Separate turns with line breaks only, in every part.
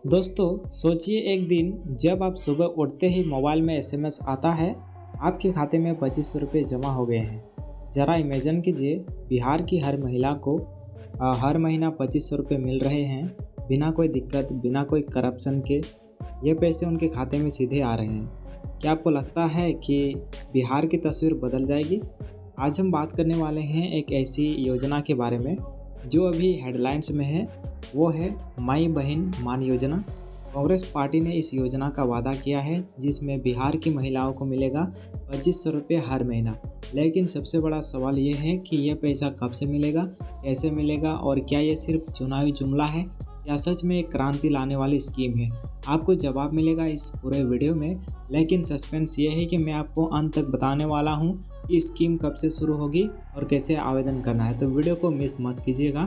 दोस्तों सोचिए एक दिन जब आप सुबह उठते ही मोबाइल में एसएमएस आता है आपके खाते में 2500 रुपये जमा हो गए हैं। ज़रा इमेजिन कीजिए बिहार की हर महिला को हर महीना 2500 रुपये मिल रहे हैं बिना कोई दिक्कत बिना कोई करप्शन के। ये पैसे उनके खाते में सीधे आ रहे हैं। क्या आपको लगता है कि बिहार की तस्वीर बदल जाएगी? आज हम बात करने वाले हैं एक ऐसी योजना के बारे में जो अभी हेडलाइंस में है, वो है माई बहन मान योजना। कांग्रेस पार्टी ने इस योजना का वादा किया है जिसमें बिहार की महिलाओं को मिलेगा 2500 रुपये हर महीना। लेकिन सबसे बड़ा सवाल ये है कि यह पैसा कब से मिलेगा, कैसे मिलेगा और क्या ये सिर्फ चुनावी जुमला है या सच में एक क्रांति लाने वाली स्कीम है। आपको जवाब मिलेगा इस पूरे वीडियो में, लेकिन सस्पेंस ये है कि मैं आपको अंत तक बताने वाला हूँ कि स्कीम कब से शुरू होगी और कैसे आवेदन करना है, तो वीडियो को मिस मत कीजिएगा।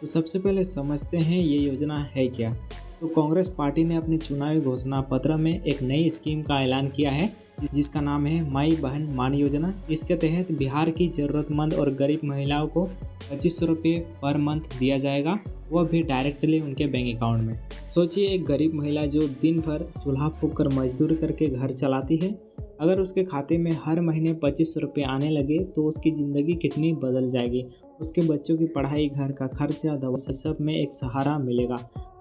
तो सबसे पहले समझते हैं ये योजना है क्या। तो कांग्रेस पार्टी ने अपने चुनावी घोषणा पत्र में एक नई स्कीम का ऐलान किया है जिसका नाम है माई बहन मान योजना। इसके तहत बिहार की ज़रूरतमंद और गरीब महिलाओं को 2500 रुपये पर मंथ दिया जाएगा, वह भी डायरेक्टली उनके बैंक अकाउंट में। सोचिए एक गरीब महिला जो दिन भर चूल्हा फूंक कर मजदूरी करके घर चलाती है, अगर उसके खाते में हर महीने 2500 रुपये आने लगे तो उसकी ज़िंदगी कितनी बदल जाएगी। उसके बच्चों की पढ़ाई, घर का खर्चा, दवा, सब में एक सहारा मिलेगा।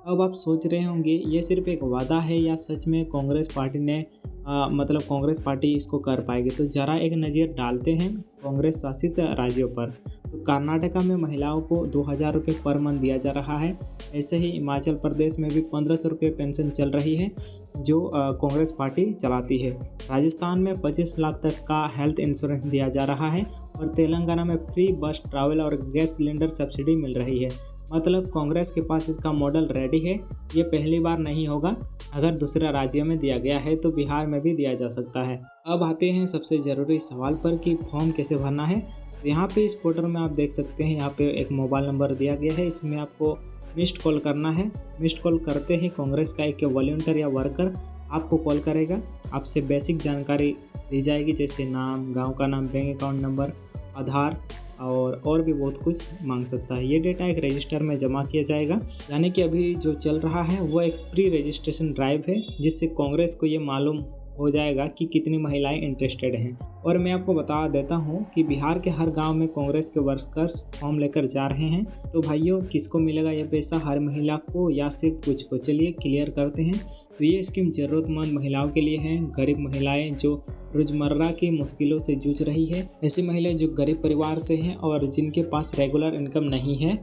अब आप सोच रहे होंगे ये सिर्फ एक वादा है या सच में कांग्रेस पार्टी ने कांग्रेस पार्टी इसको कर पाएगी। तो ज़रा एक नज़र डालते हैं कांग्रेस शासित राज्यों पर। तो कर्नाटका में महिलाओं को 2000 रुपये पर मंथ दिया जा रहा है। ऐसे ही हिमाचल प्रदेश में भी 1500 रुपये पेंशन चल रही है जो कांग्रेस पार्टी चलाती है। राजस्थान में 25 लाख तक का हेल्थ इंश्योरेंस दिया जा रहा है और तेलंगाना में फ्री बस ट्रैवल और गैस सिलेंडर सब्सिडी मिल रही है। मतलब कांग्रेस के पास इसका मॉडल रेडी है। ये पहली बार नहीं होगा, अगर दूसरे राज्यों में दिया गया है तो बिहार में भी दिया जा सकता है। अब आते हैं सबसे ज़रूरी सवाल पर कि फॉर्म कैसे भरना है। तो यहाँ पे इस पोर्टल में आप देख सकते हैं, यहाँ पे एक मोबाइल नंबर दिया गया है, इसमें आपको मिस्ड कॉल करना है। मिस्ड कॉल करते ही कांग्रेस का एक वॉलंटियर या वर्कर आपको कॉल करेगा। आपसे बेसिक जानकारी दी जाएगी जैसे नाम, गाँव का नाम, बैंक अकाउंट नंबर, आधार और भी बहुत कुछ मांग सकता है। ये डेटा एक रजिस्टर में जमा किया जाएगा। यानी कि अभी जो चल रहा है वो एक प्री रजिस्ट्रेशन ड्राइव है जिससे कांग्रेस को ये मालूम हो जाएगा कि कितनी महिलाएं इंटरेस्टेड हैं। और मैं आपको बता देता हूँ कि बिहार के हर गांव में कांग्रेस के वर्कर्स फॉर्म लेकर जा रहे हैं। तो भाइयों, किसको मिलेगा ये पैसा, हर महिला को या सिर्फ कुछ को? चलिए क्लियर करते हैं। तो ये स्कीम ज़रूरतमंद महिलाओं के लिए है। गरीब महिलाएं जो रोजमर्रा की मुश्किलों से जूझ रही है, ऐसी महिलाएं जो गरीब परिवार से हैं और जिनके पास रेगुलर इनकम नहीं है।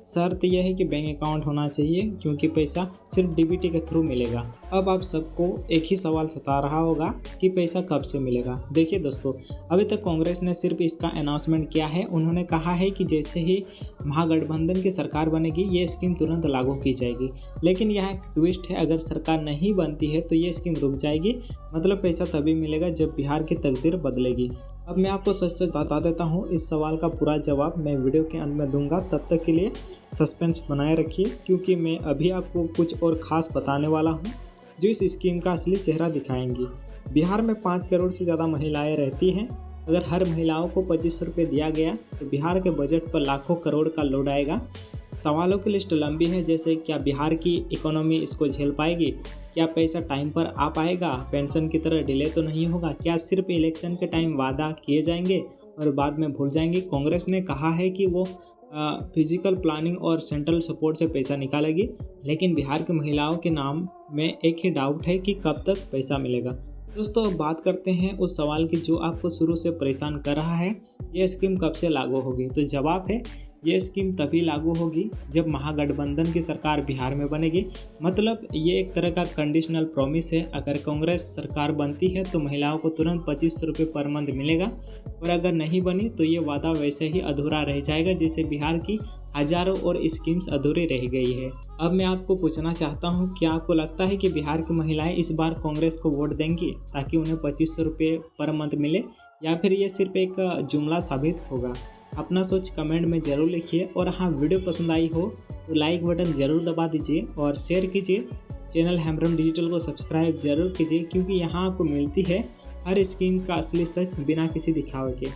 शर्त यह है कि बैंक अकाउंट होना चाहिए क्योंकि पैसा सिर्फ डीबीटी के थ्रू मिलेगा। अब आप सबको एक ही सवाल सता रहा होगा कि पैसा कब से मिलेगा। देखिए दोस्तों, अभी तक कांग्रेस ने सिर्फ इसका अनाउंसमेंट किया है। उन्होंने कहा है कि जैसे ही महागठबंधन की सरकार बनेगी ये स्कीम तुरंत लागू की जाएगी। लेकिन यहाँ एक ट्विस्ट है, अगर सरकार नहीं बनती है तो ये स्कीम रुक जाएगी। मतलब पैसा तभी मिलेगा जब बिहार की तकदीर बदलेगी। अब मैं आपको सच सच बता देता हूँ, इस सवाल का पूरा जवाब मैं वीडियो के अंत में दूंगा। तब तक के लिए सस्पेंस बनाए रखिए क्योंकि मैं अभी आपको कुछ और ख़ास बताने वाला हूँ जो इस स्कीम का असली चेहरा दिखाएंगी। बिहार में 5 करोड़ से ज़्यादा महिलाएं रहती हैं। अगर हर महिलाओं को 2500 रुपये दिया गया तो बिहार के बजट पर लाखों करोड़ का लोड आएगा। सवालों की लिस्ट लंबी है, जैसे क्या बिहार की इकोनॉमी इसको झेल पाएगी, क्या पैसा टाइम पर आ पाएगा, पेंशन की तरह डिले तो नहीं होगा, क्या सिर्फ इलेक्शन के टाइम वादा किए जाएंगे और बाद में भूल जाएंगे। कांग्रेस ने कहा है कि वो फिजिकल प्लानिंग और सेंट्रल सपोर्ट से पैसा निकालेगी, लेकिन बिहार की महिलाओं के नाम में एक ही डाउट है कि कब तक पैसा मिलेगा। दोस्तों, अब बात करते हैं उस सवाल की जो आपको शुरू से परेशान कर रहा है, ये स्कीम कब से लागू होगी। तो जवाब है, ये स्कीम तभी लागू होगी जब महागठबंधन की सरकार बिहार में बनेगी। मतलब ये एक तरह का कंडीशनल प्रॉमिस है। अगर कांग्रेस सरकार बनती है तो महिलाओं को तुरंत 2500 रुपये पर मंथ मिलेगा, और अगर नहीं बनी तो ये वादा वैसे ही अधूरा रह जाएगा जैसे बिहार की हजारों और स्कीम्स अधूरी रह गई है। अब मैं आपको पूछना चाहता हूँ, क्या आपको लगता है कि बिहार की महिलाएं इस बार कांग्रेस को वोट देंगी ताकि उन्हें 2500 रुपये पर मंथ मिले, या फिर ये सिर्फ एक जुमला साबित होगा? अपना सोच कमेंट में ज़रूर लिखिए। और हाँ, वीडियो पसंद आई हो तो लाइक बटन ज़रूर दबा दीजिए और शेयर कीजिए। चैनल हैमरम डिजिटल को सब्सक्राइब ज़रूर कीजिए क्योंकि यहाँ आपको मिलती है हर स्कीम का असली सच बिना किसी दिखावे के।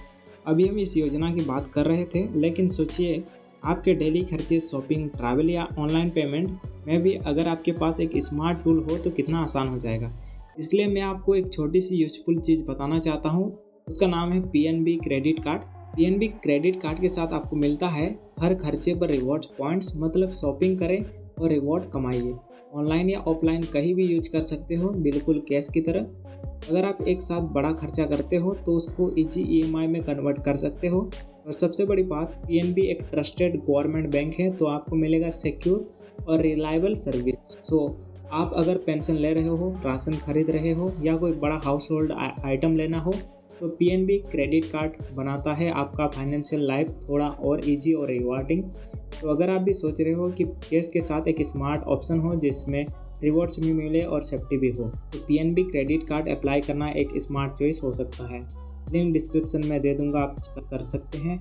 अभी हम इस योजना की बात कर रहे थे, लेकिन सोचिए आपके डेली खर्चे, शॉपिंग, ट्रैवल या ऑनलाइन पेमेंट में भी अगर आपके पास एक स्मार्ट टूल हो तो कितना आसान हो जाएगा। इसलिए मैं आपको एक छोटी सी यूजफुल चीज़ बताना चाहता हूँ, उसका नाम है PNB credit card. PNB credit card के साथ आपको मिलता है हर खर्चे पर रिवॉर्ड पॉइंट्स, मतलब शॉपिंग करें और रिवॉर्ड कमाइए। ऑनलाइन या ऑफलाइन कहीं भी यूज कर सकते हो, बिल्कुल कैश की तरह। अगर आप एक साथ बड़ा खर्चा करते हो तो उसको इजी EMI में कन्वर्ट कर सकते हो। और सबसे बड़ी बात, PNB एक ट्रस्टेड गवर्नमेंट बैंक है, तो आपको मिलेगा सिक्योर और रिलायबल सर्विस। सो आप अगर पेंशन ले रहे हो, राशन खरीद रहे हो या कोई बड़ा हाउस होल्ड आइटम लेना हो, तो PNB क्रेडिट कार्ड बनाता है आपका फाइनेंशियल लाइफ थोड़ा और इजी और रिवार्डिंग। तो अगर आप भी सोच रहे हो कि कैश के साथ एक स्मार्ट ऑप्शन हो जिसमें रिवॉर्ड्स भी मिले और सेफ्टी भी हो, तो PNB क्रेडिट कार्ड अप्लाई करना एक स्मार्ट चॉइस हो सकता है। लिंक डिस्क्रिप्शन में दे दूंगा, आप कर सकते हैं।